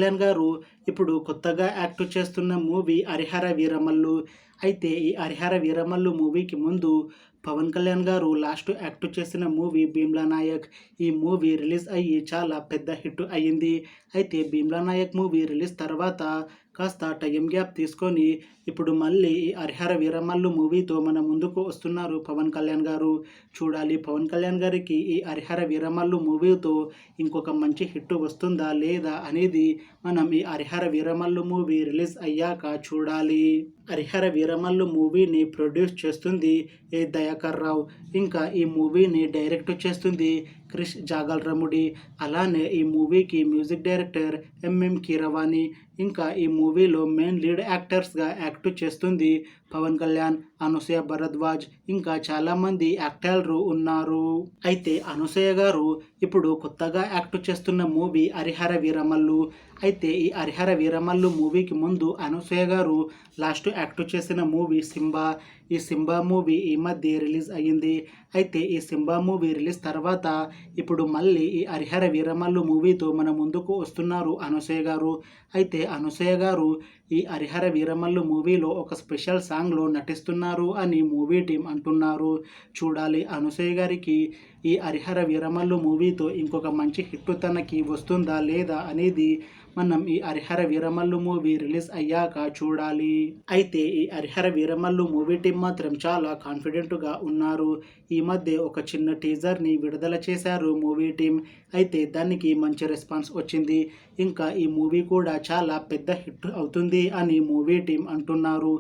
కళ్యాణ్ గారు ఇప్పుడు కొత్తగా యాక్ట్ చేస్తున్న మూవీ 'హరిహర వీరమల్లు'. అయితే ఈ 'హరిహర వీరమల్లు' మూవీకి ముందు పవన్ కళ్యాణ్ గారు లాస్ట్ యాక్ట్ చేసిన మూవీ 'భీమ్లా నాయక్'. ఈ మూవీ రిలీజ్ అయ్యి చాలా పెద్ద హిట్ అయ్యింది. అయితే 'భీమ్లా నాయక్' మూవీ రిలీజ్ తర్వాత కాస్త టైం గ్యాప్ తీసుకొని ఇప్పుడు మళ్ళీ ఈ 'హరిహర వీరమల్లు' మూవీతో మన ముందుకు వస్తున్నారు పవన్ కళ్యాణ్ గారు. చూడాలి పవన్ కళ్యాణ్ గారికి ఈ 'హరిహర వీరమల్లు' మూవీతో ఇంకొక మంచి హిట్ వస్తుందా లేదా అనేది మనం ఈ 'హరిహర వీరమల్లు' మూవీ రిలీజ్ అయ్యాక చూడాలి. 'హరిహర వీరమల్లు' మూవీని ప్రొడ్యూస్ చేస్తుంది ఏ దయాకర్ రావు. ఇంకా ఈ మూవీని డైరెక్ట్ చేస్తుంది క్రిష్ జాగల్రముడి. అలానే ఈ మూవీకి మ్యూజిక్ డైరెక్టర్ ఎంఎం కీరవాణి. ఇంకా ఈ మూవీలో మెయిన్ లీడ్ యాక్టర్స్గా యాక్ట్ చేస్తుంది పవన్ కళ్యాణ్, అనసూయ భరద్వాజ్, ఇంకా చాలామంది యాక్టర్లు ఉన్నారు. అయితే అనసూయ గారు ఇప్పుడు కొత్తగా యాక్ట్ చేస్తున్న మూవీ 'హరిహర వీరమల్లు'. అయితే ఈ 'హరిహర వీరమల్లు' మూవీకి ముందు అనసూయ గారు లాస్ట్ యాక్ట్ చేసిన మూవీ 'సింబా'. ఈ 'సింబా' మూవీ ఈ మధ్య రిలీజ్ అయ్యింది. అయితే ఈ 'సింబా' మూవీ రిలీజ్ తర్వాత ఇప్పుడు మళ్ళీ ఈ 'హరిహర వీరమల్లు' మూవీతో మన ముందుకు వస్తున్నారు అనసూయ గారు. అయితే అనసూయ గారు ఈ 'హరిహర వీరమల్లు' మూవీలో ఒక స్పెషల్ సాంగ్లో నటిస్తున్నారు అని మూవీ టీం అంటున్నారు. చూడాలి అనసూయ గారికి ఈ 'హరిహర వీరమల్లు' మూవీతో ఇంకొక మంచి హిట్ తనకి వస్తుందా లేదా అనేది మనం ఈ 'హరిహర వీరమల్లు' మూవీ రిలీజ్ అయ్యాక చూడాలి. అయితే ఈ 'హరిహర వీరమల్లు' మూవీ టీం మాత్రం చాలా కాన్ఫిడెంట్గా ఉన్నారు. ఈ మధ్య ఒక చిన్న టీజర్ని విడుదల చేశారు మూవీ టీం. అయితే దానికి మంచి రెస్పాన్స్ వచ్చింది. ఇంకా ఈ మూవీ కూడా చాలా పెద్ద హిట్ అవుతుంది అని మూవీ టీం అంటున్నారు.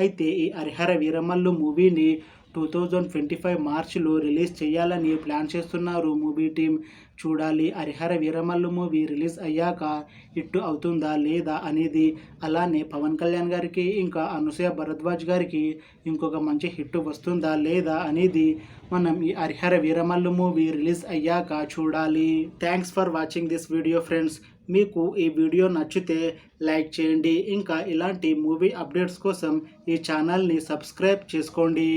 అయితే ఈ 'హరిహర వీరమల్లు' మూవీని 2025 మార్చిలో రిలీజ్ చేయాలని ప్లాన్ చేస్తున్నారు మూవీ టీం. చూడాలి 'హరిహర వీరమల్లు' మూవీ రిలీజ్ అయ్యాక హిట్ అవుతుందా లేదా అనేది. అలానే పవన్ కళ్యాణ్ గారికి ఇంకా అనసూయ భరద్వాజ్ గారికి ఇంకొక మంచి హిట్ వస్తుందా లేదా అనేది మనం ఈ 'హరిహర వీరమల్లు' మూవీ రిలీజ్ అయ్యాక చూడాలి. Thanks for watching this video friends. మీకు ఈ వీడియో నచ్చితే లైక్ చేయండి. ఇంకా ఇలాంటి మూవీ అప్డేట్స్ కోసం ఈ ఛానల్ని సబ్స్క్రైబ్ చేసుకోండి.